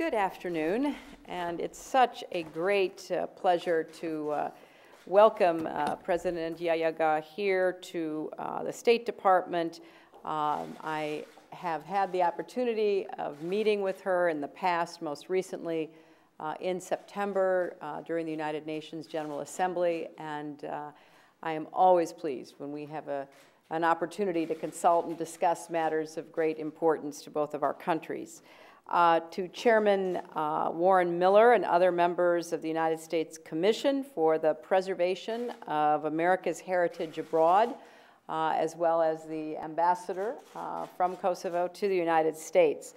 Good afternoon, and it's such a great pleasure to welcome President Jahjaga here to the State Department. I have had the opportunity of meeting with her in the past, most recently in September during the United Nations General Assembly, and I am always pleased when we have an opportunity to consult and discuss matters of great importance to both of our countries. To Chairman Warren Miller and other members of the United States Commission for the Preservation of America's Heritage Abroad, as well as the Ambassador from Kosovo to the United States.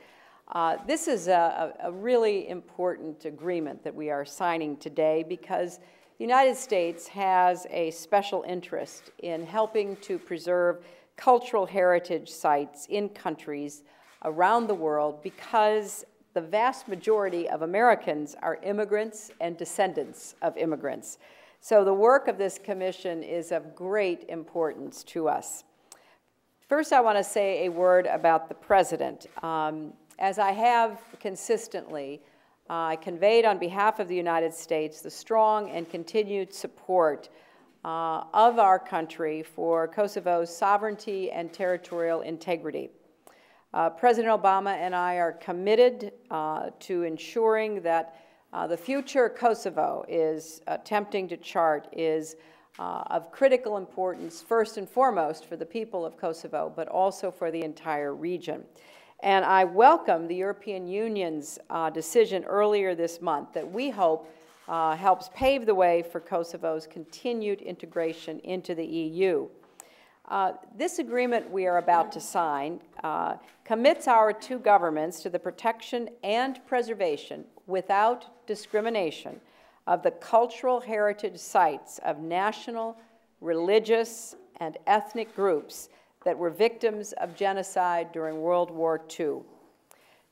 This is a really important agreement that we are signing today because the United States has a special interest in helping to preserve cultural heritage sites in countries around the world because the vast majority of Americans are immigrants and descendants of immigrants. So the work of this commission is of great importance to us. First, I want to say a word about the President. As I have consistently, I conveyed on behalf of the United States the strong and continued support of our country for Kosovo's sovereignty and territorial integrity. President Obama and I are committed to ensuring that the future Kosovo is attempting to chart is of critical importance, first and foremost for the people of Kosovo, but also for the entire region. And I welcome the European Union's decision earlier this month that we hope helps pave the way for Kosovo's continued integration into the EU. This agreement we are about to sign commits our two governments to the protection and preservation without discrimination of the cultural heritage sites of national, religious, and ethnic groups that were victims of genocide during World War II.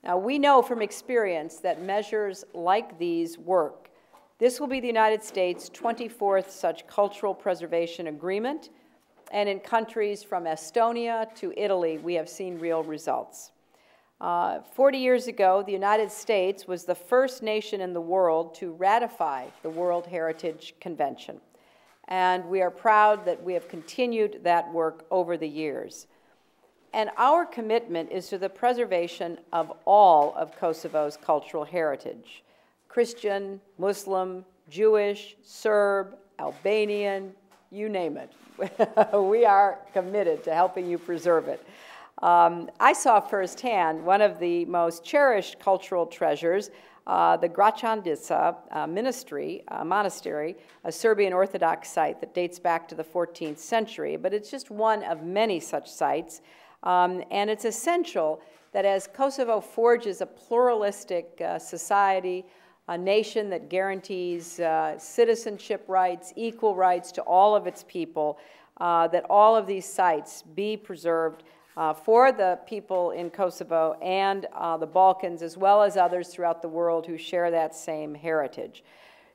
Now, we know from experience that measures like these work. This will be the United States' 24th such cultural preservation agreement, and in countries from Estonia to Italy, we have seen real results. 40 years ago, the United States was the first nation in the world to ratify the World Heritage Convention. And we are proud that we have continued that work over the years. And our commitment is to the preservation of all of Kosovo's cultural heritage: Christian, Muslim, Jewish, Serb, Albanian, you name it. We are committed to helping you preserve it. I saw firsthand one of the most cherished cultural treasures, the Gračandica monastery, a Serbian Orthodox site that dates back to the 14th century, but it's just one of many such sites. And it's essential that as Kosovo forges a pluralistic society, a nation that guarantees citizenship rights, equal rights to all of its people, that all of these sites be preserved for the people in Kosovo and the Balkans, as well as others throughout the world who share that same heritage.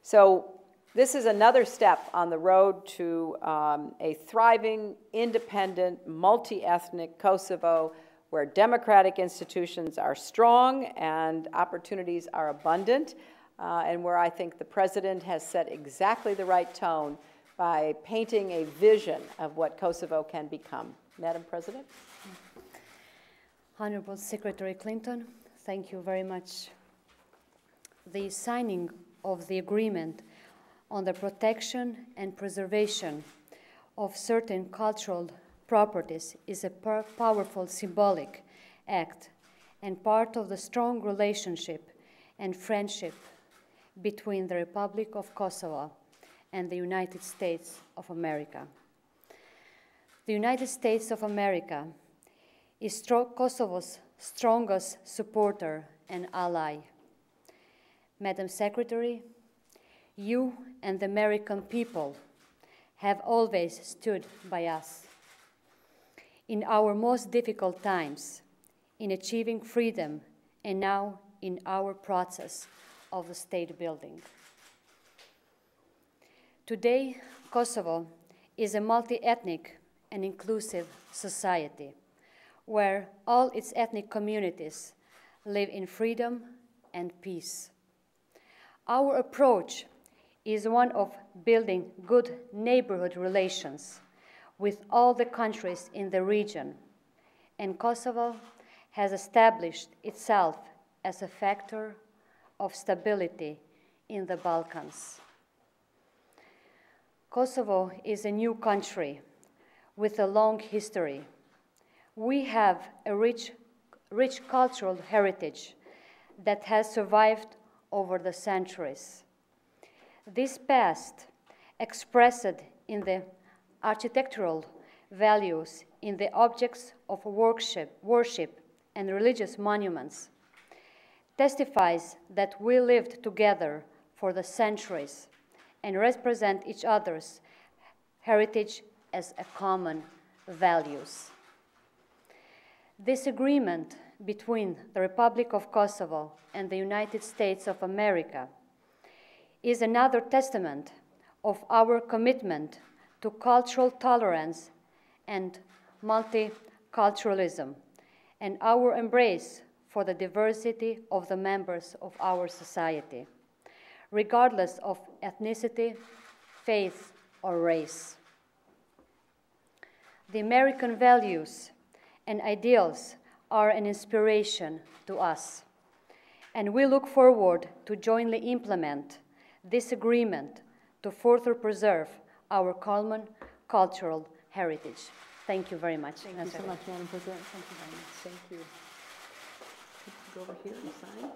So this is another step on the road to a thriving, independent, multi-ethnic Kosovo where democratic institutions are strong and opportunities are abundant, and where I think the President has set exactly the right tone by painting a vision of what Kosovo can become. Madam President? Honorable Secretary Clinton, thank you very much. The signing of the agreement on the protection and preservation of certain cultural properties is a powerful symbolic act and part of the strong relationship and friendship between the Republic of Kosovo and the United States of America. The United States of America is Kosovo's strongest supporter and ally. Madam Secretary, you and the American people have always stood by us in our most difficult times, in achieving freedom, and now in our process of the state building. Today, Kosovo is a multi-ethnic and inclusive society where all its ethnic communities live in freedom and peace. Our approach is one of building good neighborhood relations with all the countries in the region, and Kosovo has established itself as a factor of stability in the Balkans. Kosovo is a new country with a long history. We have a rich cultural heritage that has survived over the centuries. This past, expressed in the architectural values, in the objects of worship and religious monuments, testifies that we lived together for the centuries and represent each other's heritage as a common values. This agreement between the Republic of Kosovo and the United States of America is another testament of our commitment to cultural tolerance and multiculturalism, and our embrace for the diversity of the members of our society, regardless of ethnicity, faith, or race. The American values and ideals are an inspiration to us, and we look forward to jointly implement this agreement to further preserve our common cultural heritage. Thank you very much. Thank you so much, Madam President. Thank you very much. Thank you. Go over here and sign.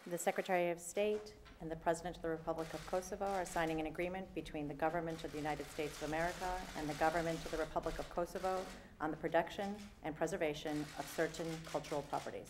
The Secretary of State and the President of the Republic of Kosovo are signing an agreement between the Government of the United States of America and the Government of the Republic of Kosovo on the production and preservation of certain cultural properties.